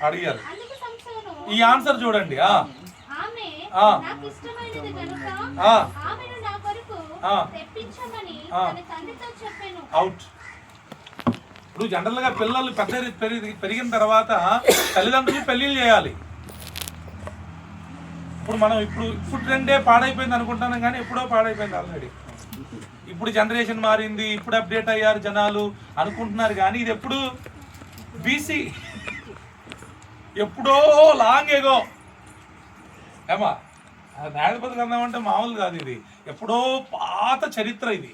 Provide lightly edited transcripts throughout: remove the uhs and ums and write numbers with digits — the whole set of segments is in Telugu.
అడిగారు. ఈ ఆన్సర్ చూడండి. అవుట్. ఇప్పుడు జనరల్ గా పిల్లలు పెరిగిన తర్వాత తల్లిదండ్రులు పెళ్లిళ్ళు చేయాలి. ఇప్పుడు మనం ఇప్పుడు ట్రెండే పాడైపోయింది అనుకుంటున్నాం, కానీ ఎప్పుడో పాడైపోయింది ఆల్రెడీ. ఇప్పుడు జనరేషన్ మారింది, ఇప్పుడు అప్డేట్ అయ్యారు జనాలు అనుకుంటున్నారు, కానీ ఇది ఎప్పుడు బీసీ, ఎప్పుడో లాంగ్ ఎగో. ఏమా న్యాయాధిపతి గ్రంథం అంటే మామూలు కాదు, ఇది ఎప్పుడో పాత చరిత్ర ఇది.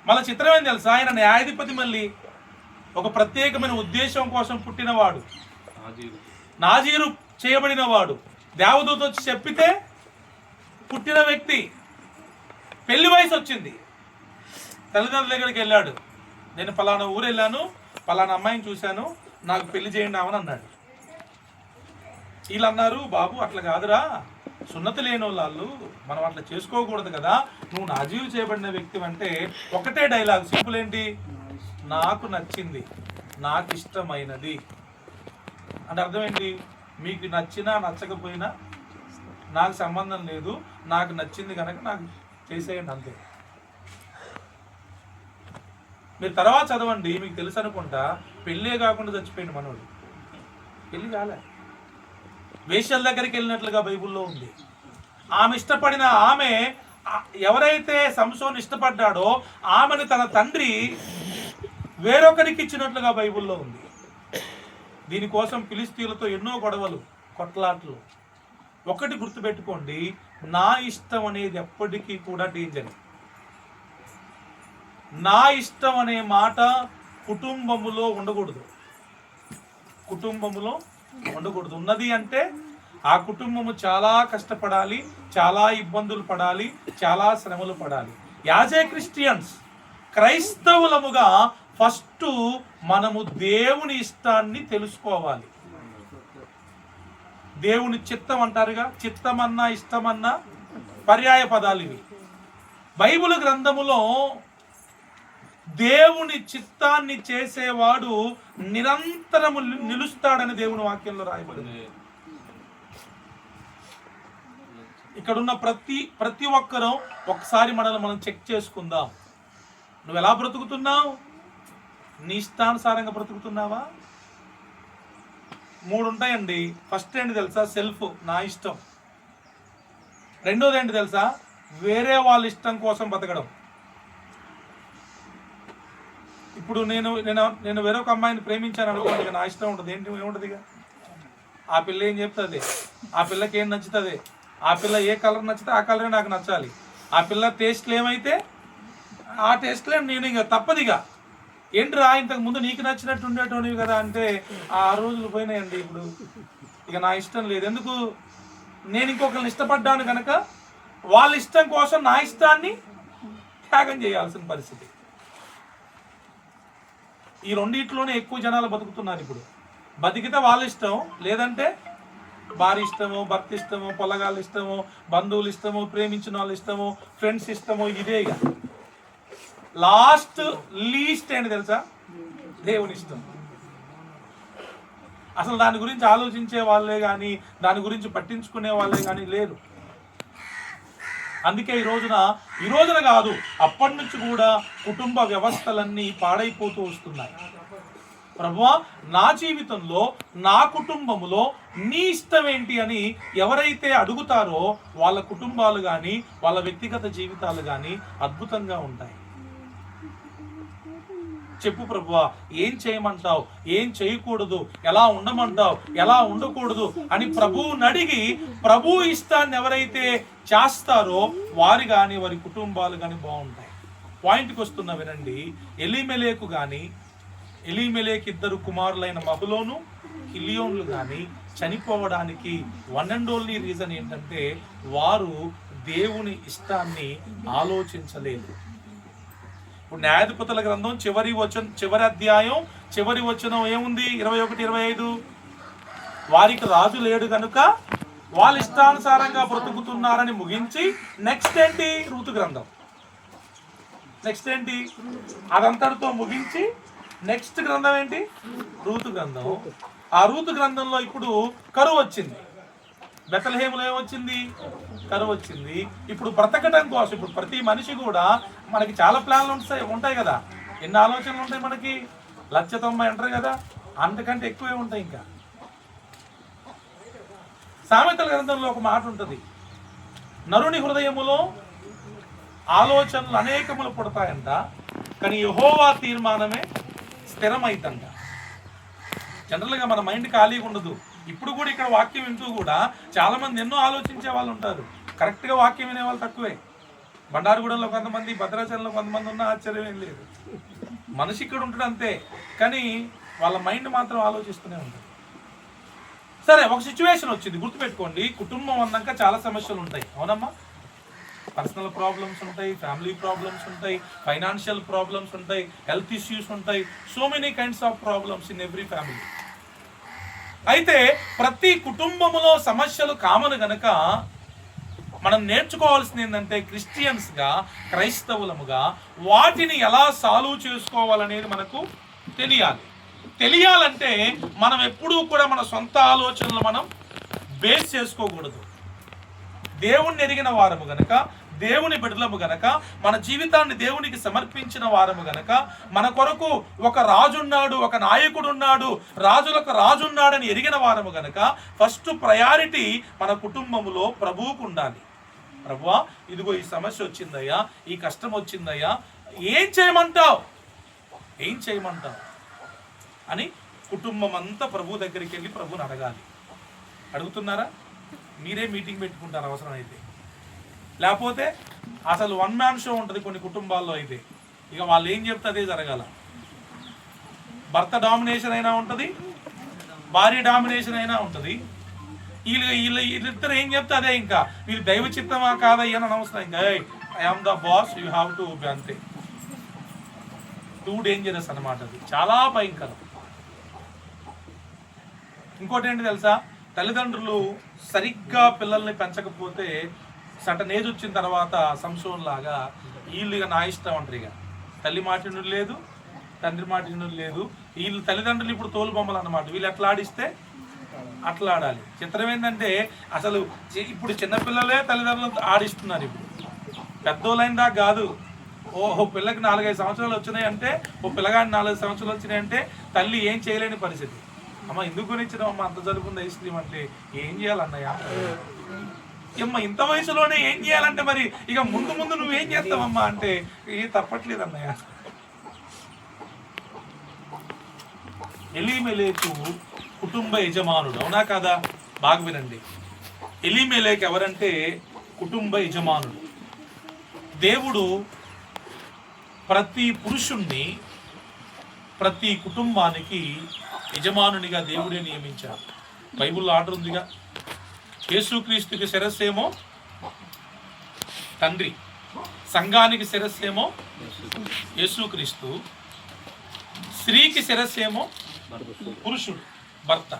మళ్ళీ చిత్రం ఏం తెలుసా, ఆయన న్యాయాధిపతి మళ్ళీ ఒక ప్రత్యేకమైన ఉద్దేశం కోసం పుట్టినవాడు, నాజీరు చేయబడిన వాడు, దేవదూత వచ్చి చెప్పితే పుట్టిన వ్యక్తి. పెళ్లి వయసు వచ్చింది, తల్లిదండ్రుల దగ్గరికి వెళ్ళాడు. నేను పలానా ఊరు వెళ్ళాను, పలానా అమ్మాయిని చూశాను, నాకు పెళ్లి చేయండి ఆమని అన్నాడు. వీళ్ళు అన్నారు, బాబు అట్లా కాదురా, సున్నతి లేని వాళ్ళు మనం అట్లా చేసుకోకూడదు కదా, నువ్వు నాజీరు చేయబడిన వ్యక్తి అంటే ఒకటే డైలాగ్, సింపుల్ ఏంటి, నాకు నచ్చింది, నాకు ఇష్టమైనది అంటే అర్థం ఏంటి, మీకు నచ్చినా నచ్చకపోయినా నాకు సంబంధం లేదు, నాకు నచ్చింది కనుక నాకు చేసేయండి అంతే. మీరు తర్వాత చదవండి, మీకు తెలుసు అనుకుంటా, పెళ్ళే కాకుండా చచ్చిపోయింది మనోడు. పెళ్ళి కాలే, వేశ్యల దగ్గరికి వెళ్ళినట్లుగా బైబుల్లో ఉంది. ఆమె ఇష్టపడిన ఆమె, ఎవరైతే సంసోను ఇష్టపడ్డాడో ఆమెను తన తండ్రి వేరొకరికి ఇచ్చినట్లుగా బైబుల్లో ఉంది. దీనికోసం ఫిలిస్తీన్లతో ఎన్నో గొడవలు, కొట్లాట్లు. ఒకటి గుర్తుపెట్టుకోండి, నా ఇష్టం అనేది ఎప్పటికీ కూడా డేంజర్. నా ఇష్టం అనే మాట కుటుంబములో ఉండకూడదు, కుటుంబములో ఉండకూడదు. ఉన్నది అంటే ఆ కుటుంబము చాలా కష్టపడాలి, చాలా ఇబ్బందులు పడాలి, చాలా శ్రమలు పడాలి. యాజ్ ఏ క్రిస్టియన్స్, క్రైస్తవులముగా ఫస్ట్ మనము దేవుని ఇష్టాన్ని తెలుసుకోవాలి. దేవుని చిత్తం అంటారుగా, చిత్తమన్నా ఇష్టమన్నా పర్యాయ పదాలు ఇవి. బైబిల్ గ్రంథములో దేవుని చిత్తాన్ని చేసేవాడు నిరంతరము నిలుస్తాడని దేవుని వాక్యంలో రాయబడింది. ఇక్కడున్న ప్రతి ఒక్కరూ ఒకసారి మనల్ని మనం చెక్ చేసుకుందాం. నువ్వు ఎలా బ్రతుకుతున్నావు? నీ ఇష్టానుసారంగా బ్రతుకుతున్నావా? 3 ఉంటాయండి. ఫస్ట్ ఏంటి తెలుసా? సెల్ఫ్, నా ఇష్టం. రెండోది ఏంటి తెలుసా? వేరే వాళ్ళ ఇష్టం కోసం బతకడం. ఇప్పుడు నేను వేరొక అమ్మాయిని ప్రేమించాను అనుకోండి, ఇక నా ఇష్టం ఉంటుంది. ఏంటి ఏముంటుంది? ఇక ఆ పిల్ల ఏం చెప్తుంది, ఆ పిల్లకి ఏం నచ్చుతుంది, ఆ పిల్ల ఏ కలర్ నచ్చితే ఆ కలరే నాకు నచ్చాలి. ఆ పిల్ల టేస్ట్లు ఏమైతే ఆ టేస్ట్లే నేను ఇక తప్పదిగా. ఏంట్రా ఇంతకు ముందు నీకు నచ్చినట్టు ఉండేటోనివి కదా అంటే ఆ రోజులు పోయినాయండి. ఇప్పుడు ఇక నా ఇష్టం లేదు. ఎందుకు? నేను ఇంకొకరిని ఇష్టపడ్డాను కనుక వాళ్ళ ఇష్టం కోసం నా ఇష్టాన్ని త్యాగం చేయాల్సిన పరిస్థితి. ఈ రెండిట్లోనే ఎక్కువ జనాలు బతుకుతున్నారు ఇప్పుడు. బతికితే వాళ్ళ ఇష్టం, లేదంటే భార్య ఇష్టము, భర్త ఇష్టము, పొలగాళ్ళ ఇష్టము, బంధువులు ఇష్టము, ప్రేమించిన వాళ్ళ ఇష్టము, ఫ్రెండ్స్ ఇష్టము. ఇదే ఇక లీస్ట్ ఏంటి తెలుసా? దేవుని ఇష్టం. అసలు దాని గురించి ఆలోచించే వాళ్ళే కానీ, దాని గురించి పట్టించుకునే వాళ్ళే కానీ లేరు. అందుకే ఈ రోజున కాదు, అప్పటి నుంచి కూడా కుటుంబ వ్యవస్థలన్నీ పాడైపోతూ వస్తున్నాయి. ప్రభువా, నా జీవితంలో, నా కుటుంబములో నీ ఇష్టం ఏంటి అని ఎవరైతే అడుగుతారో వాళ్ళ కుటుంబాలు కానీ, వాళ్ళ వ్యక్తిగత జీవితాలు కానీ అద్భుతంగా ఉంటాయి. చెప్పు ప్రభువా, ఏం చేయమంటావు, ఏం చేయకూడదు, ఎలా ఉండమంటావు, ఎలా ఉండకూడదు అని ప్రభువుని అడిగి ప్రభు ఇష్టాన్ని ఎవరైతే చేస్తారో వారు కానీ, వారి కుటుంబాలు కానీ బాగుంటాయి. పాయింట్కి వస్తున్నా వినండి. ఎలీమెలెకు కానీ, ఎలీమెలెకు 2 కుమారులైన మహలోను, కిలియోన్లు కానీ చనిపోవడానికి వన్ అండ్ ఓన్లీ రీజన్ ఏంటంటే వారు దేవుని ఇష్టాన్ని ఆలోచించలేదు. ఇప్పుడు న్యాయాధిపతుల గ్రంథం చివరి అధ్యాయం చివరి వచనం ఏముంది? 21-25. వారికి రాజు లేడు కనుక వాళ్ళ ఇష్టానుసారంగా బ్రతుకుతున్నారని ముగించి నెక్స్ట్ ఏంటి? రూతు గ్రంథం. నెక్స్ట్ ఏంటి? అదంతటితో ముగించి నెక్స్ట్ గ్రంథం ఏంటి? రూతు గ్రంథం. ఆ రూతు గ్రంథంలో ఇప్పుడు కరువు వచ్చింది. బెతలహేములో ఏమొచ్చింది? కరువు వచ్చింది. ఇప్పుడు బ్రతకడం కోసం ఇప్పుడు ప్రతి మనిషి కూడా మనకి చాలా ప్లాన్లు ఉంటాయి కదా. ఎన్ని ఆలోచనలు ఉంటాయి మనకి? 190 అంటారు కదా, అంతకంటే ఎక్కువే ఉంటాయి. ఇంకా సామెతల గ్రంథంలో ఒక మాట ఉంటుంది, నరుని హృదయములో ఆలోచనలు అనేకములు పుడతాయంట, కానీ యెహోవా తీర్మానమే స్థిరమైతంట. జనరల్గా మన మైండ్ ఖాళీగా ఉండదు. ఇప్పుడు కూడా ఇక్కడ వాక్యం వింటూ కూడా చాలా మంది ఎన్నో ఆలోచించే వాళ్ళు ఉంటారు. కరెక్ట్గా వాక్యం వినే వాళ్ళు తక్కువే. బండారుగూడెంలో కొంతమంది, భద్రాచలంలో కొంతమంది ఉన్న ఆశ్చర్యం ఏం లేదు. మనిషి ఇక్కడ ఉంటాడు అంతే, కానీ వాళ్ళ మైండ్ మాత్రం ఆలోచిస్తూనే ఉంటుంది. సరే, ఒక సిచ్యువేషన్ వచ్చింది, గుర్తుపెట్టుకోండి. కుటుంబం అన్నాక చాలా సమస్యలు ఉంటాయి, అవునమ్మా? పర్సనల్ ప్రాబ్లమ్స్ ఉంటాయి, ఫ్యామిలీ ప్రాబ్లమ్స్ ఉంటాయి, ఫైనాన్షియల్ ప్రాబ్లమ్స్ ఉంటాయి, హెల్త్ ఇష్యూస్ ఉంటాయి. So many kinds of problems in every family. అయితే ప్రతి కుటుంబంలో సమస్యలు కామన్ గనక మనం నేర్చుకోవాల్సింది ఏంటంటే, క్రిస్టియన్స్గా, క్రైస్తవులముగా వాటిని ఎలా సాల్వ్ చేసుకోవాలనేది మనకు తెలియాలంటే మనం ఎప్పుడూ కూడా మన సొంత ఆలోచనలు మనం బేస్ చేసుకోకూడదు. దేవుణ్ణి ఎరిగిన వారము గనక, దేవుని బిడ్డలము గనక, మన జీవితాన్ని దేవునికి సమర్పించిన వారము గనక, మన కొరకు ఒక రాజున్నాడు, ఒక నాయకుడున్నాడు, రాజులకు రాజున్నాడని ఎరిగిన వారము గనక ఫస్ట్ ప్రయారిటీ మన కుటుంబములో ప్రభువుకు ఉండాలి. ప్రభువా, ఇదిగో ఈ సమస్య వచ్చిందయ్యా, ఈ కష్టం వచ్చిందయ్యా, ఏం చేయమంటావు అని కుటుంబం అంతా ప్రభు దగ్గరికి వెళ్ళి ప్రభుని అడగాలి. అడుగుతున్నారా? మీరే మీటింగ్ పెట్టుకుంటారు అవసరం అయితే. లేకపోతే అసలు వన్ మ్యాన్ షో ఉంటుంది కొన్ని కుటుంబాల్లో. అయితే ఇక వాళ్ళు ఏం చెప్తే అదే జరగాల. భర్త డామినేషన్ అయినా ఉంటుంది, భార్య డామినేషన్ అయినా ఉంటుంది. వీళ్ళిద్దరు ఏం చెప్తే అదే. ఇంకా వీళ్ళు దైవ చిత్తమా కాదయ్యా అని అనవసరం. ఇంకా I'm the boss, you have to అంతే. టూ డేంజరస్ అన్నమాట. అది చాలా భయంకరం. ఇంకోటి ఏంటి తెలుసా? తల్లిదండ్రులు సరిగ్గా పిల్లల్ని పెంచకపోతే సటన్ ఏజ్ వచ్చిన తర్వాత సంశోధన లాగా వీళ్ళు ఇక నా ఇష్టం అంటారు. ఇక తల్లి మాట లేదు, తండ్రి మాట లేదు. వీళ్ళు తల్లిదండ్రులు ఇప్పుడు తోలు బొమ్మలు అన్నమాట. వీళ్ళు ఎట్లా ఆడిస్తే అట్లా ఆడాలి. చిత్రం ఏంటంటే అసలు ఇప్పుడు చిన్నపిల్లలే తల్లిదండ్రులు ఆడిస్తున్నారు. ఇప్పుడు పెద్దోళ్ళైన దాకా కాదు. ఓ పిల్లకి 4-5 సంవత్సరాలు వచ్చినాయి అంటే, ఓ పిల్లగాడిని 4 సంవత్సరాలు వచ్చినాయి అంటే తల్లి ఏం చేయలేని పరిస్థితి. అమ్మ ఎందుకు కొనిచ్చినావమ్మా అంత జరుగుతుంది ఐస్ క్రీమ్ అంటే, ఏం చేయాలన్నయ్యా అమ్మ ఇంత వయసులోనే ఏం చేయాలంటే, మరి ఇక ముందు నువ్వేం చేస్తావమ్మా అంటే, ఏ తప్పట్లేదు అన్నయ్య. ఎలీమెలెకు కుటుంబ యజమానుడు, అవునా కాదా? బాగా వినండి. ఎలీమెలెకు ఎవరంటే కుటుంబ యజమానుడు. దేవుడు ప్రతి పురుషుణ్ణి, ప్రతి కుటుంబానికి యజమానునిగా దేవుడే నియమించారు. బైబిల్లో ఆర్డర్ ఉందిగా. యేసుక్రీస్తుకి శిరస్సేమో తండ్రి, సంఘానికి శిరస్సేమో యేసుక్రీస్తు, స్త్రీకి శిరస్సేమో పురుషుడు, భర్త.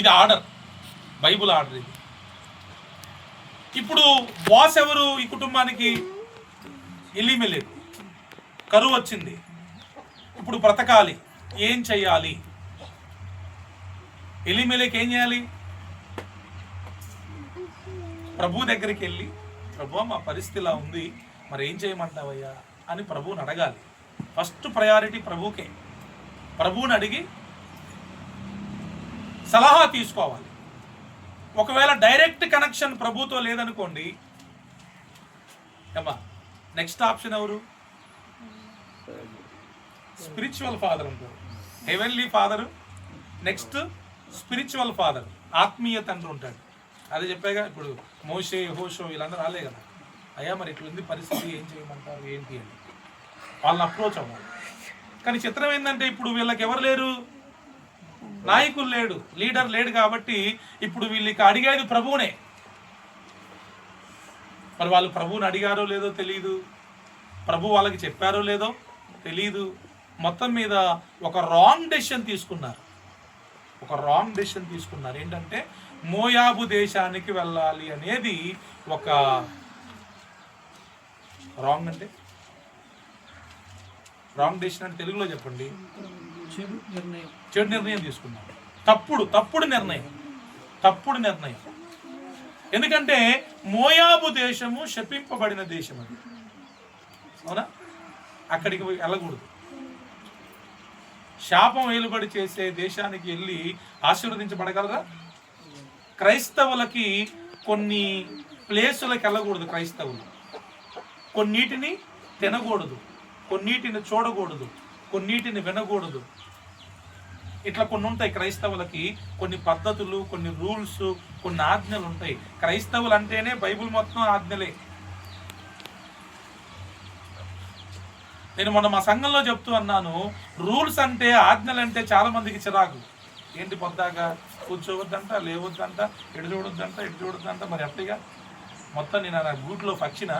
ఇది ఆర్డర్, బైబిల్ ఆర్డర్ ఇది. ఇప్పుడు బాస్ ఎవరు ఈ కుటుంబానికి? ఎలీమెలెకు. కరువు వచ్చింది, ఇప్పుడు బ్రతకాలి, ఏం చెయ్యాలి? ఎలీమెలెకు ఏం చేయాలి? ప్రభు దగ్గరికి వెళ్ళి, ప్రభు మా పరిస్థితి ఇలా ఉంది, మరి ఏం చేయమంటావయ్యా అని ప్రభువుని అడగాలి. ఫస్ట్ ప్రయారిటీ ప్రభువుకే. ప్రభువుని అడిగి సలహా తీసుకోవాలి. ఒకవేళ డైరెక్ట్ కనెక్షన్ ప్రభుతో లేదనుకోండి, ఏమా నెక్స్ట్ ఆప్షన్ ఎవరు? స్పిరిచువల్ ఫాదర్ ఉంటారు. Heavenly father, next spiritual father, ఆత్మీయ తండ్రి ఉంటాడు. అదే చెప్పాగా, ఇప్పుడు మోషే, యెహోషువ వీళ్ళందరూ రాలే కదా, అయ్యా మరి ఇట్లుంది పరిస్థితి, ఏం చేయమంటారు ఏంటి అని వాళ్ళని అప్రోచ్ అవ్వాలి. కానీ చిత్రం ఏంటంటే ఇప్పుడు వీళ్ళకి ఎవరు లేరు? నాయకులు లేడు, లీడర్ లేడు. కాబట్టి ఇప్పుడు వీళ్ళకి అడిగేది ప్రభువునే. మరి వాళ్ళు ప్రభువుని అడిగారో లేదో తెలియదు, ప్రభు వాళ్ళకి చెప్పారో లేదో తెలియదు. మొత్తం మీద ఒక రాంగ్ డెసిషన్ తీసుకున్నారు. ఏంటంటే మోయాబు దేశానికి వెళ్ళాలి అనేది ఒక రాంగ్ డెసిషన్ అంటే తెలుగులో చెప్పండి. చెడు నిర్ణయం తీసుకున్నారు. తప్పుడు నిర్ణయం. ఎందుకంటే మోయాబు దేశము శపింపబడిన దేశం అది, అవునా? అక్కడికి వెళ్ళకూడదు. శాపం వేలుబడి చేసే దేశానికి వెళ్ళి ఆశీర్వదించబడగలరా? క్రైస్తవులకి కొన్ని ప్లేసులకు వెళ్ళకూడదు. క్రైస్తవులు కొన్నిటిని తినకూడదు, కొన్నిటిని చూడకూడదు, కొన్నిటిని వినకూడదు. ఇట్లా కొన్ని ఉంటాయి క్రైస్తవులకి. కొన్ని పద్ధతులు, కొన్ని రూల్స్, కొన్ని ఆజ్ఞలు ఉంటాయి. క్రైస్తవులు అంటేనే బైబిల్ మొత్తం ఆజ్ఞలే. నేను మొన్న మా సంఘంలో చెప్తూ అన్నాను, రూల్స్ అంటే, ఆజ్ఞలు అంటే చాలా మందికి చిరాకు. ఏంటి పొద్దాగా కూర్చోవద్దంట, లేవద్దంట, ఎటు చూడొద్దంట. మరి ఎట్టగా మొత్తం నేను నా గూట్లో పక్షిన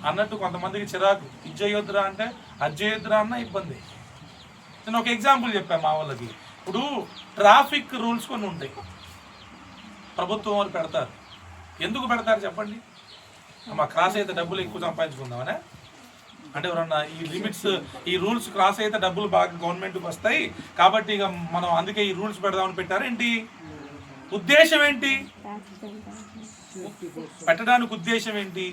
అన్నట్టు కొంతమందికి చిరాకు. ఇది చేయొద్దురా అంటే అది చేయొద్దురా అన్న ఇబ్బంది. నేను ఒక ఎగ్జాంపుల్ చెప్పాను మా వాళ్ళకి. ఇప్పుడు ట్రాఫిక్ రూల్స్ కొన్ని ఉంటాయి, ప్రభుత్వం వాళ్ళు పెడతారు. ఎందుకు పెడతారు చెప్పండి? మా క్రాస్ అయితే డబ్బులు ఎక్కువ సంపాదించుకుందామనే, అంటే ఎవరన్నా ఈ లిమిట్స్, ఈ రూల్స్ క్రాస్ అయితే డబ్బులు బాగా గవర్నమెంట్కి వస్తాయి కాబట్టి ఇక మనం అందుకే ఈ రూల్స్ పెడదామని పెట్టారు. ఏంటి ఉద్దేశం? ఏంటి పెట్టడానికి ఉద్దేశం ఏంటి?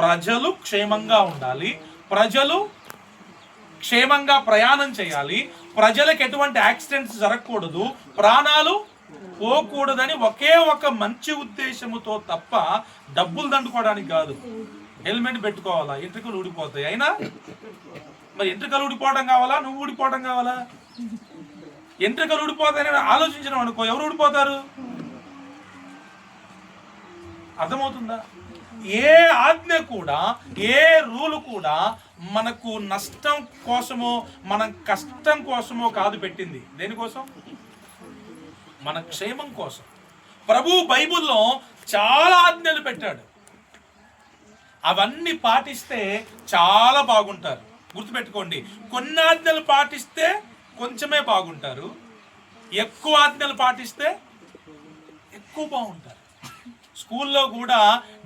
ప్రజలు క్షేమంగా ఉండాలి, ప్రజలు క్షేమంగా ప్రయాణం చేయాలి, ప్రజలకు ఎటువంటి యాక్సిడెంట్స్ జరగకూడదు, ప్రాణాలు పోకూడదని ఒకే ఒక మంచి ఉద్దేశముతో తప్ప డబ్బులు దండుకోవడానికి కాదు. హెల్మెట్ పెట్టుకోవాలా, ఎంట్రుకలు ఊడిపోతాయి. అయినా మరి ఎంట్రుకలు ఊడిపోవడం కావాలా, నువ్వు ఊడిపోవడం కావాలా? ఎంట్రుకలు ఊడిపోతాయని ఆలోచించడం అనుకో, ఎవరు ఊడిపోతారు? అర్థమవుతుందా? ఏ ఆజ్ఞ కూడా, ఏ రూలు కూడా మనకు నష్టం కోసమో మన కష్టం కోసమో కాదు పెట్టింది. దేనికోసం? మన క్షేమం కోసం. ప్రభు బైబిల్లో చాలా ఆజ్ఞలు పెట్టాడు. అవన్నీ పాటిస్తే చాలా బాగుంటారు. గుర్తుపెట్టుకోండి, కొన్ని ఆజ్ఞలు పాటిస్తే కొంచెమే బాగుంటారు, ఎక్కువ ఆజ్ఞలు పాటిస్తే ఎక్కువ బాగుంటారు. స్కూల్లో కూడా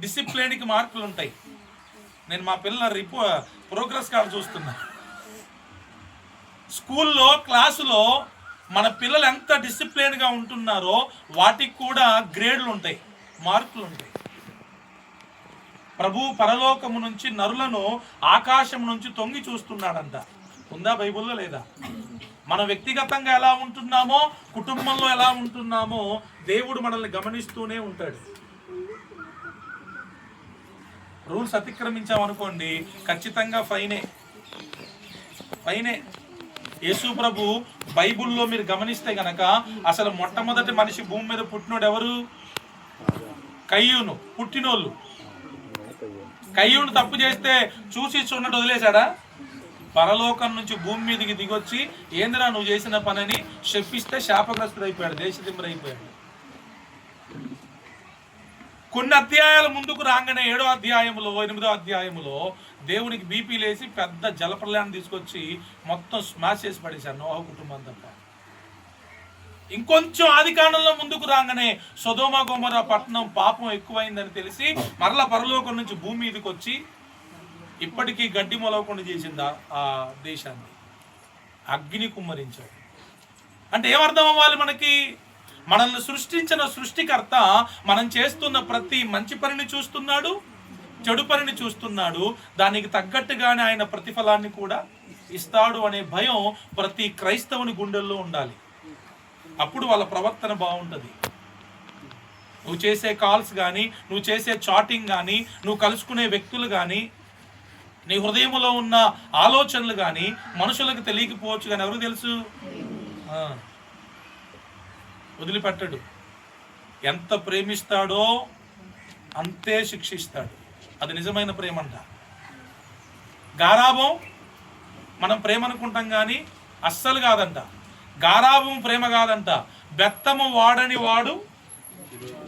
డిసిప్లిన్కి మార్కులు ఉంటాయి. నేను మా పిల్లల ప్రోగ్రెస్ కార్డు చూస్తున్నా. స్కూల్లో క్లాసులో మన పిల్లలు ఎంత డిసిప్లిన్గా ఉంటున్నారో వాటికి కూడా గ్రేడ్లు ఉంటాయి, మార్కులు ఉంటాయి. ప్రభు పరలోకము నుంచి నరులను ఆకాశం నుంచి తొంగి చూస్తున్నాడంట. ఉందా బైబిల్లో? లేదా? మన వ్యక్తిగతంగా ఎలా ఉంటున్నామో, కుటుంబంలో ఎలా ఉంటున్నామో దేవుడు మనల్ని గమనిస్తూనే ఉంటాడు. రూల్స్ అతిక్రమించామనుకోండి, ఖచ్చితంగా ఫైనే. యేసు ప్రభు బైబిల్లో మీరు గమనిస్తే గనక అసలు మొట్టమొదటి మనిషి భూమి మీద పుట్టినోడు ఎవరు? కయ్యూను. పుట్టినోళ్ళు కయ్యూను తప్పు చేస్తే చూసి చూడనట్టు వదిలేశాడా? పరలోకం నుంచి భూమి మీదకి దిగొచ్చి ఏందిరా నువ్వు చేసిన పనని శపిస్తే శాపగ్రస్తుడైపోయాడు, దేశదిమ్మరైపోయాడు. కొన్ని అధ్యాయాల ముందుకు రాగానే 7వ అధ్యాయంలో 8వ అధ్యాయంలో దేవునికి బీపీ లేసి పెద్ద జలప్రలయాన్ని తీసుకొచ్చి మొత్తం స్మాష్ చేసి పడేశారు నోహ కుటుంబం తప్ప. ఇంకొంచెం ఆదికాండంలో ముందుకు రాగానే సొదొమ గొమొర్రా పట్టణం పాపం ఎక్కువైందని తెలిసి మరలా పరలోకం నుంచి భూమి మీదకి వచ్చి ఇప్పటికీ గడ్డి మొలవకుండా చేసింది ఆ దేశాన్ని, అగ్ని కుమ్మరించాడు. అంటే ఏమర్థం అవ్వాలి మనకి? మనల్ని సృష్టించిన సృష్టికర్త మనం చేస్తున్న ప్రతి మంచి పనిని చూస్తున్నాడు, చెడు పనిని చూస్తున్నాడు. దానికి తగ్గట్టుగానే ఆయన ప్రతిఫలాన్ని కూడా ఇస్తాడు అనే భయం ప్రతి క్రైస్తవుని గుండెల్లో ఉండాలి. అప్పుడు వాళ్ళ ప్రవర్తన బాగుంటుంది. నువ్వు చేసే కాల్స్ కానీ, నువ్వు చేసే చాటింగ్ కానీ, నువ్వు కలుసుకునే వ్యక్తులు కానీ, నీ హృదయంలో ఉన్న ఆలోచనలు కానీ మనుషులకు తెలియకపోవచ్చు, కానీ ఎవరికి తెలుసు? వదిలిపెట్టడు. ఎంత ప్రేమిస్తాడో అంతే శిక్షిస్తాడు. అది నిజమైన ప్రేమ అంట. గారాబం మనం ప్రేమ అనుకుంటాం కానీ అస్సలు కాదంట. గారాబం ప్రేమ కాదంట. బెత్తము వాడని వాడు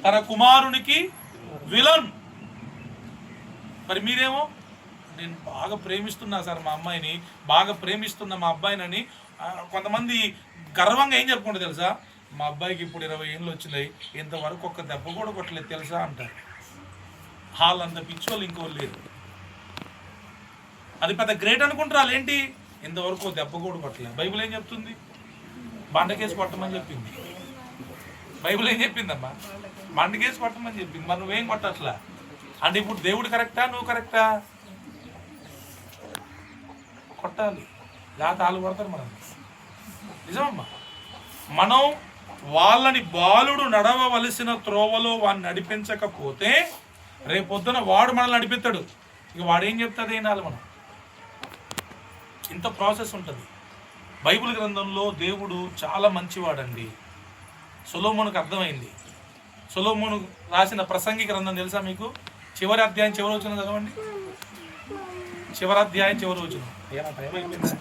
తన కుమారునికి విలన్. మరి మీరేమో నేను బాగా ప్రేమిస్తున్నా సార్ మా అమ్మాయిని, బాగా ప్రేమిస్తున్నా మా అబ్బాయినని కొంతమంది గర్వంగా ఏం చెప్పుకుంటారు తెలుసా, మా అబ్బాయికి ఇప్పుడు 20 ఏళ్ళు వచ్చినాయి, ఇంతవరకు ఒక్క దెబ్బ కూడా కొట్టలేదు తెలుసా అంటారు. వాళ్ళంత పిచ్చోళ్ళు ఇంకోళ్ళు లేరు. అది పెద్ద గ్రేట్ అనుకుంటారు. వాళ్ళు ఏంటి, ఇంతవరకు దెబ్బ కూడా కొట్టలేదు. బైబిల్ ఏం చెప్తుంది, బండకేసి కొట్టమని చెప్పింది. బైబిల్ ఏం చెప్పిందమ్మా, బండకేసి కొట్టమని చెప్పింది. మరి నువ్వేం కొట్టట్లా అంటే ఇప్పుడు దేవుడు కరెక్టా నువ్వు కరెక్టా? కొట్టాలి, లేకపోతే వాళ్ళు కొడతారు మనం. నిజమమ్మా, మనం వాళ్ళని బాలుడు నడవవలసిన త్రోవలో వాడిని నడిపించకపోతే రేపొద్దున వాడు మనల్ని నడిపిస్తాడు. ఇక వాడు ఏం చెప్తుంది వినాలి మనం. ఇంత ప్రాసెస్ ఉంటుంది. బైబిల్ గ్రంథంలో దేవుడు చాలా మంచివాడండి. సొలొమోనుకు అర్థమైంది. సొలొమోను రాసిన ప్రసంగి గ్రంథం తెలుసా మీకు? చివరి అధ్యాయం చివరి వచనం చదవండి. చివరి అధ్యాయం చివరి వచనం. ఏనా టైం అయిపోయిందా?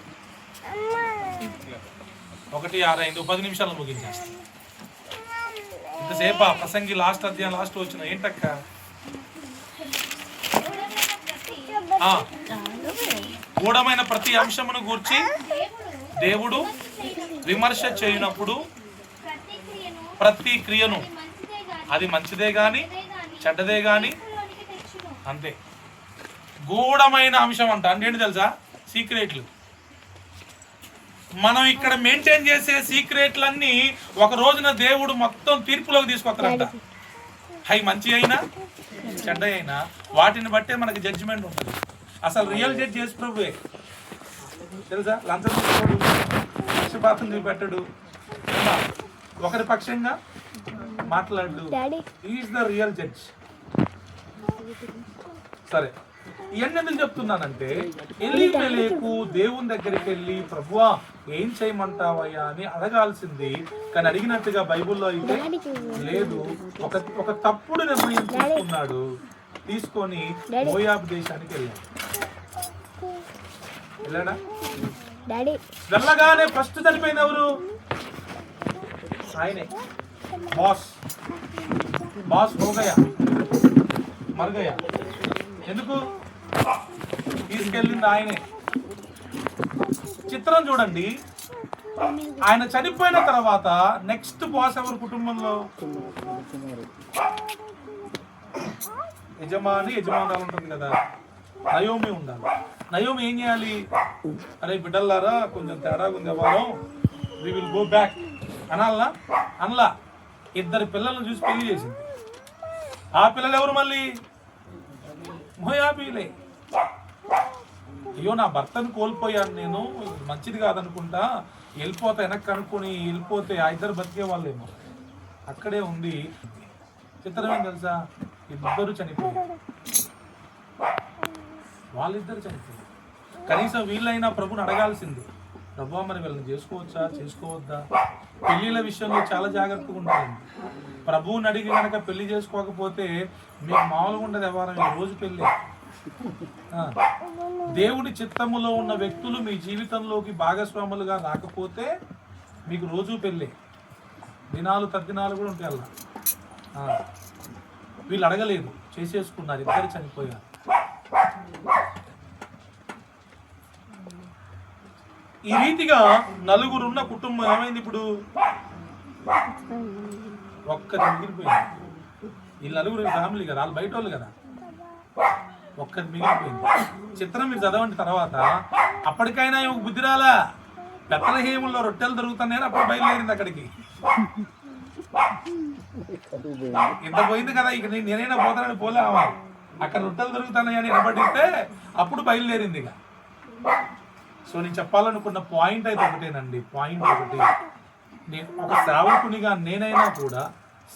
1:6 10 నిమిషాలు ముగించేస్తాను. ఇంతసేపు ఆ ప్రసంగి లాస్ట్ అధ్యాయం లాస్ట్ వచ్చిన ఏంటక్క? గూఢమైన ప్రతి అంశమును గూర్చి దేవుడు విమర్శ చేయనప్పుడు ప్రతి క్రియను అది మంచిదే గాని చెడ్డదే గాని అంతే. గూఢమైన అంశం అంట అంటే ఏంటి తెలుసా? సీక్రెట్లు. మనం ఇక్కడ మెయింటైన్ చేసే సీక్రెట్లన్నీ ఒక రోజున దేవుడు మొత్తం తీర్పులోకి తీసుకొస్తారంట. అవి మంచి అయినా చెడ్డ అయినా వాటిని బట్టే మనకి జడ్జిమెంట్ ఉంటుంది. అసలు రియల్ జడ్జ్ చేసి ప్రభువే తెలుసా? లంచం తీసుకోడు, పక్షపాతం చూపెట్టడు, ఒకరి పక్షంగా మాట్లాడు. Is the real judge. సరే, ఇవన్నీ ఎందుకు చెప్తున్నానంటే ఎలీమెలెకు దేవుని దగ్గరికి వెళ్ళి ప్రభువా ఏం చేయమంటావయ్యా అని అడగాల్సింది. కానీ అడిగినట్టుగా బైబుల్లో అయితే లేదు. ఒక తప్పుడు నిర్ణయం తీసుకున్నాడు. తీసుకొని మోయాబు దేశానికి వెళ్ళాడా? వెళ్ళగానే ఫస్ట్ చనిపోయింది ఎవరు? ఆయనే. బాస్ హోగయా మరగయా. ఎందుకు తీసుకెళ్ళింది ఆయనే. చిత్రం చూడండి, ఆయన చనిపోయిన తర్వాత నెక్స్ట్ బాస్ ఎవరు కుటుంబంలో? యజమానురాలు ఉంటుంది కదా, నయోమి ఉండాలి. నయోమి ఏం చేయాలి? అరే బిడ్డల్లారా కొంచెం తేడాగా ఉంది వారం, వి విల్ గో బ్యాక్ అనాలనా? అనలా. 2 పిల్లలను చూసి పెళ్లి చేసింది. ఆ పిల్లలు ఎవరు? మళ్ళీ మోయాబీలే. అయ్యో నా భర్తను కోల్పోయాను నేను, మంచిది కాదనుకుంటా, వెళ్ళిపోతా వెనక్కి అనుకుని వెళ్ళిపోతే ఆ ఇద్దరు బతికే వాళ్ళేమో. అక్కడే ఉంది. చిత్రం ఏం తెలుసా? ఇద్దరు చనిపోయారు. వాళ్ళిద్దరు చనిపోయారు. కనీసం వీళ్ళైనా ప్రభుని అడగాల్సింది, ప్రభు మరి వీళ్ళని చేసుకోవచ్చా చేసుకోవద్దా? పెళ్లిళ్ళ విషయంలో చాలా జాగ్రత్తగా ఉంటారండి. ప్రభువుని అడిగి కనుక పెళ్లి చేసుకోకపోతే మీకు మామూలుగా ఉండదు. ఎవరం ఈ రోజు పెళ్ళి. దేవుడి చిత్తములో ఉన్న వ్యక్తులు మీ జీవితంలోకి భాగస్వాములుగా రాకపోతే మీకు రోజు పెళ్ళి, దినాలు తద్దినాలు కూడా ఉంటాయి. అలా వీళ్ళు అడగలేదు, చేసేసుకున్నారు, ఇద్దరు చనిపోయారు. ఈ రీతిగా 4 ఉన్న కుటుంబం ఏమైంది? ఇప్పుడు ఒక్కటి మిగిలిపోయింది. ఈ 4 ఫ్యామిలీ కదా, వాళ్ళు బయట వాళ్ళు కదా, ఒక్కటి మిగిలిపోయింది. చిత్రం మీరు చదవండి. తర్వాత అప్పటికైనా ఏమో బుద్ధి రాలా. బెత్లెహేములో రొట్టెలు దొరుకుతున్నాయని అప్పుడు బయలుదేరింది అక్కడికి. ఇంత పోయింది కదా, ఇక నేనైనా పోతానని పోలే. అక్కడ రొట్టెలు దొరుకుతున్నాయని నిలబడితే అప్పుడు బయలుదేరింది. ఇక సో నేను చెప్పాలనుకున్న పాయింట్ అయితే ఒకటేనండి. పాయింట్ ఒకటి, నేను ఒక సేవకునిగా నేనైనా కూడా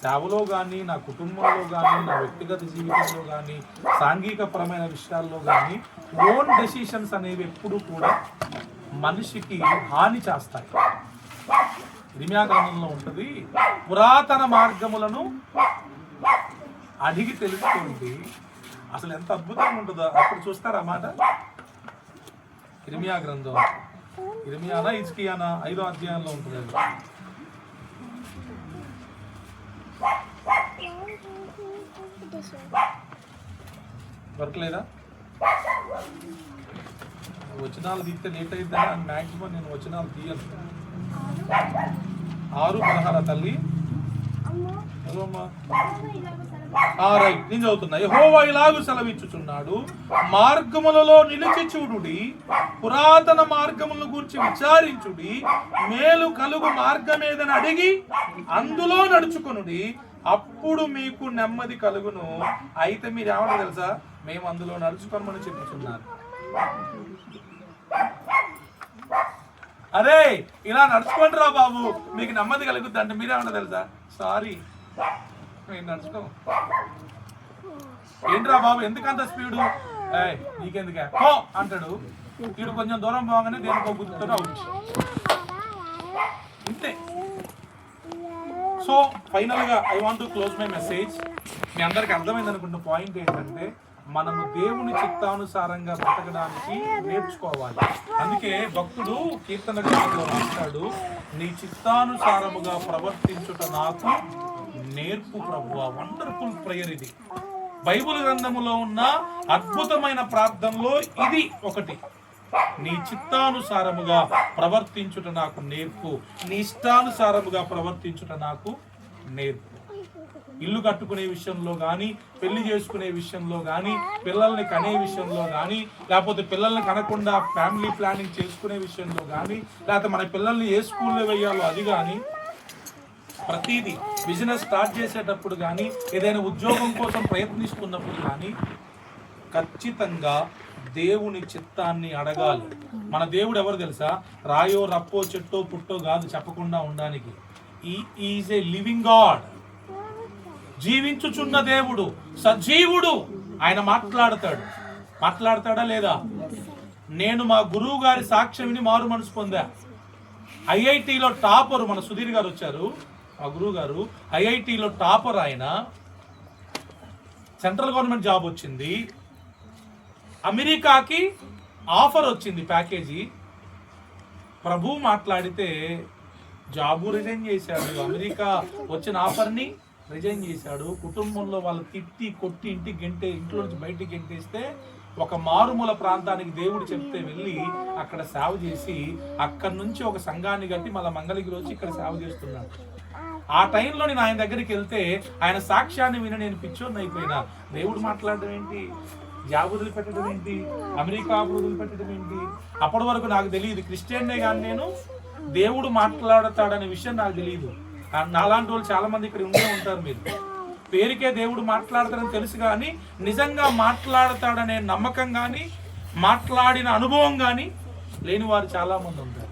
సేవలో కానీ, నా కుటుంబంలో కానీ, నా వ్యక్తిగత జీవితంలో కానీ, సాంఘికపరమైన విషయాల్లో కానీ ఓన్ డెసిషన్స్ అనేవి ఎప్పుడు కూడా మనిషికి హాని చేస్తాయి. ఇర్మియా గ్రంథంలో ఉంటుంది, పురాతన మార్గములను అడిగి తెలుసుకోండి. అసలు ఎంత అద్భుతంగా ఉంటుందో అప్పుడు చూస్తారా మాట. ఇర్మియా గ్రంథం, ఇర్మియానా హిజ్కియానా 5వ అధ్యాయంలో ఉంటుంది. వర్క్ లేదా? వచనాలు తీస్తే లేట్ అయిద్దని మ్యాక్సిమం నేను వచనాలు తీయను. 6:16 తల్లి. రైట్, నేను చదువుతున్నా. యెహోవా ఇలాగు సెలవిచ్చుచున్నాడు, మార్గములలో నిలిచి చూడుడి, పురాతన మార్గములను గురించి విచారించుడి, మేలు కలుగు మార్గమేదని అడిగి అందులో నడుచుకొనుడి, అప్పుడు మీకు నెమ్మది కలుగును. అయితే మీరు ఏమన్నా తెలుసా, మేము అందులో నడుచుకోమని చెప్పుచున్నారు. అరే ఇలా నడుచుకోండి రా బాబు, మీకు నెమ్మది కలుగుద్ది అంటే మీరేమన్నా తెలుసా, సారీ నేను నడుచుకో. ఏంట్రా బాబు ఎందుకంత స్పీడు, నీకెందుకే పో అంటాడు. వీడు కొంచెం దూరం పోగానే దేనికో గుర్తుతో అవుతుంది. ఇంతే. సో ఫైనల్ గా I want to close my message. మీ అందరికి అర్థమైంది అనుకున్న పాయింట్ ఏంటంటే, మనము దేవుని చిత్తానుసారంగా బ్రతకడానికి నేర్చుకోవాలి. అందుకే భక్తుడు కీర్తన గ్రంథంలో రాస్తాడు, నీ చిత్తానుసారముగా ప్రవర్తించుట నాకు నేర్పు ప్రభువా. వండర్ఫుల్ ప్రేయర్ ఇది. బైబిల్ గ్రంథములో ఉన్న అద్భుతమైన ప్రార్థనలో ఇది ఒకటి. నీ చిత్తానుసారముగా ప్రవర్తించుట నాకు నేర్పు, నీ ఇష్టానుసారముగా ప్రవర్తించుట నాకు నేర్పు. ఇల్లు కట్టుకునే విషయంలో కానీ, పెళ్లి చేసుకునే విషయంలో కానీ, పిల్లల్ని కనే విషయంలో కానీ, లేకపోతే పిల్లల్ని కనకుండా ఫ్యామిలీ ప్లానింగ్ చేసుకునే విషయంలో కానీ, లేకపోతే మన పిల్లల్ని ఏ స్కూల్లో వేయాలో అది కానీ, ప్రతిదీ బిజినెస్ స్టార్ట్ చేసేటప్పుడు కానీ, ఏదైనా ఉద్యోగం కోసం ప్రయత్నిస్తున్నప్పుడు కానీ ఖచ్చితంగా దేవుని చిత్తాన్ని అడగాలి. మన దేవుడు ఎవరు తెలుసా, రాయో రప్పో చెట్టో పుట్టో కాదు చెప్పకుండా ఉండడానికి. ఈజ్ ఏ లివింగ్ గాడ్, జీవించుచున్న దేవుడు, సజీవుడు. ఆయన మాట్లాడతాడా లేదా? నేను మా గురువు గారి సాక్ష్యం విని మారు మనసు పొందా. ఐఐటిలో టాపర్ మన సుధీర్ గారు వచ్చారు, మా గురువు గారు. ఐఐటిలో టాపర్ ఆయన. సెంట్రల్ గవర్నమెంట్ జాబ్ వచ్చింది, అమెరికాకి ఆఫర్ వచ్చింది ప్యాకేజీ. ప్రభు మాట్లాడితే జాబు రిజైన్ చేశాడు, అమెరికా వచ్చిన ఆఫర్ని రిజైన్ చేశాడు. కుటుంబంలో వాళ్ళు తిట్టి కొట్టి ఇంట్లో నుంచి బయటికి గెంటేస్తే ఒక మారుమూల ప్రాంతానికి దేవుడు చెప్తే వెళ్ళి అక్కడ సేవ చేసి, అక్కడి నుంచి ఒక సంఘాన్ని కట్టి మళ్ళీ మంగళగిరి వచ్చి ఇక్కడ సేవ చేస్తున్నాడు. ఆ టైంలో నేను ఆయన దగ్గరికి వెళ్తే ఆయన సాక్ష్యాన్ని విని నేను పిచ్చోడిని అయిపోయినా. దేవుడు మాట్లాడడం ఏంటి, జాబ్ వదిలిపెట్టడం ఏంటి, అమెరికా వదిలిపెట్టడం ఏంటి? అప్పటి వరకు నాకు తెలియదు, క్రిస్టియన్నే కానీ నేను దేవుడు మాట్లాడతాడనే విషయం నాకు తెలియదు. నాలాంటి వాళ్ళు చాలా మంది ఇక్కడ ఉండే ఉంటారు. మీరు పేరుకే దేవుడు మాట్లాడతాడని తెలుసు కానీ నిజంగా మాట్లాడతాడనే నమ్మకం కానీ, మాట్లాడిన అనుభవం కానీ లేని వారు చాలా మంది ఉంటారు.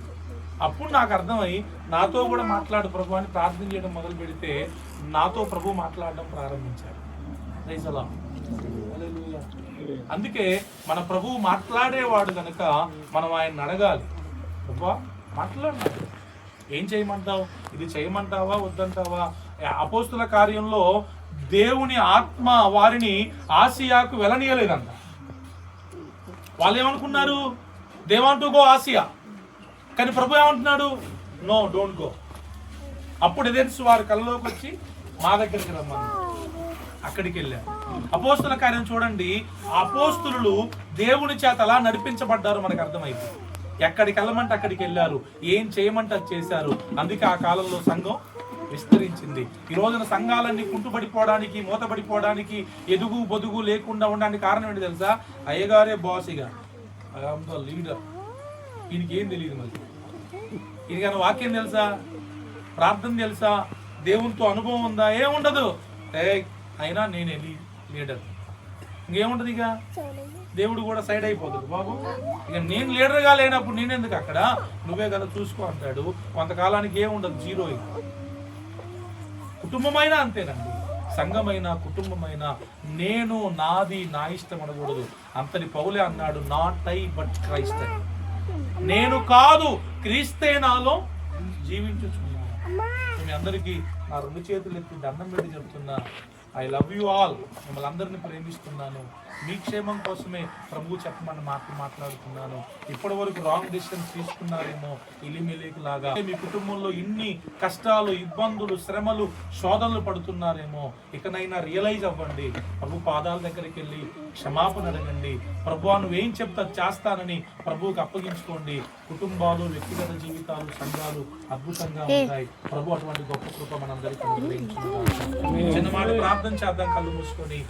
అప్పుడు నాకు అర్థమై నాతో కూడా మాట్లాడు ప్రభు అని ప్రార్థన చేయడం మొదలు పెడితే నాతో ప్రభు మాట్లాడడం ప్రారంభించాడు. అందుకే మన ప్రభువు మాట్లాడేవాడు కనుక మనం ఆయన అడగాలి, ప్రభు మాట్లాడినాడు, ఏం చేయమంటావు, ఇది చేయమంటావా వద్దంటావా? అపోస్తుల కార్యంలో దేవుని ఆత్మ వారిని ఆసియాకు వెళ్ళనీయలేదంట. వాళ్ళు ఏమనుకున్నారు, they want to go Asia, కానీ ప్రభు ఏమంటున్నాడు, నో డోంట్ గో. అప్పుడు ఎదెన్స్ వారి కళ్ళలోకి వచ్చి మా దగ్గరికి రమ్మని అక్కడికి వెళ్ళారు. అపోస్తుల కార్యం చూడండి, అపోస్తులు దేవుని చేత అలా నడిపించబడ్డారు. మనకు అర్థమైంది, ఎక్కడికి వెళ్ళమంటే అక్కడికి వెళ్ళారు, ఏం చేయమంటే అది చేశారు. అందుకే ఆ కాలంలో సంఘం విస్తరించింది. ఈ రోజున సంఘాలన్నీ కుంటుపడిపోవడానికి, మూతపడిపోవడానికి, ఎదుగు బొదుగు లేకుండా ఉండడానికి కారణం ఏంటి తెలుసా? అయ్యగారే బాసిగా, ఐఎమ్ ద లీడర్. ఈయనకి ఏం తెలియదు, మరి ఈయనకన్నా వాక్యం తెలుసా, ప్రార్థన తెలుసా, దేవునితో అనుభవం ఉందా? ఏముండదు. అయినా నేనే లీడర్, ఇంకేముంటది. ఇక దేవుడు కూడా సైడ్ అయిపోతాడు. బాబు ఇక నేను లీడర్గా లేనప్పుడు నేనెందుకు అక్కడ, నువ్వే కదా చూసుకో అంటాడు. కొంతకాలానికి ఏముండదు, జీరో. కుటుంబమైనా అంతేనండి, సంఘమైన కుటుంబమైన నేను నాది నా ఇష్టం అనకూడదు. అంతని పౌలే అన్నాడు, నాట్ ఐ బట్ క్రైస్ట్. నేను కాదు, క్రీస్తే నాలో జీవించుచున్నాను. మీ అందరికీ నా 2 చేతులు ఎత్తి దండం పెట్టి చెప్తున్నా, ఐ లవ్ యూ ఆల్. మిమ్మల్ని అందరినీ ప్రేమిస్తున్నాను. మీ క్షేమం కోసమే ప్రభు చెప్పమని మాట్లాడుతున్నాను. ఇప్పటి వరకు రాంగ్ డెసిషన్స్ తీసుకున్నారేమో ఇలిమిలేకు లాగా. మీ కుటుంబంలో ఇన్ని కష్టాలు, ఇబ్బందులు, శ్రమలు, శోధనలు పడుతున్నారేమో ఇకనైనా రియలైజ్ అవ్వండి. ప్రభు పాదాల దగ్గరికి వెళ్ళి క్షమాపణ అడగండి. ప్రభు నువ్వేం చెప్తా చేస్తానని ప్రభువుకి అప్పగించుకోండి. కుటుంబాలు, వ్యక్తిగత జీవితాలు, సంఘాలు అద్భుతంగా ఉంటాయి. ప్రభు అటువంటి గొప్ప కృప మనందరికీ అనుగ్రహించును గాక. చిన్న మాట ప్రార్థన చేద్దాం కళ్ళు మూసుకొని.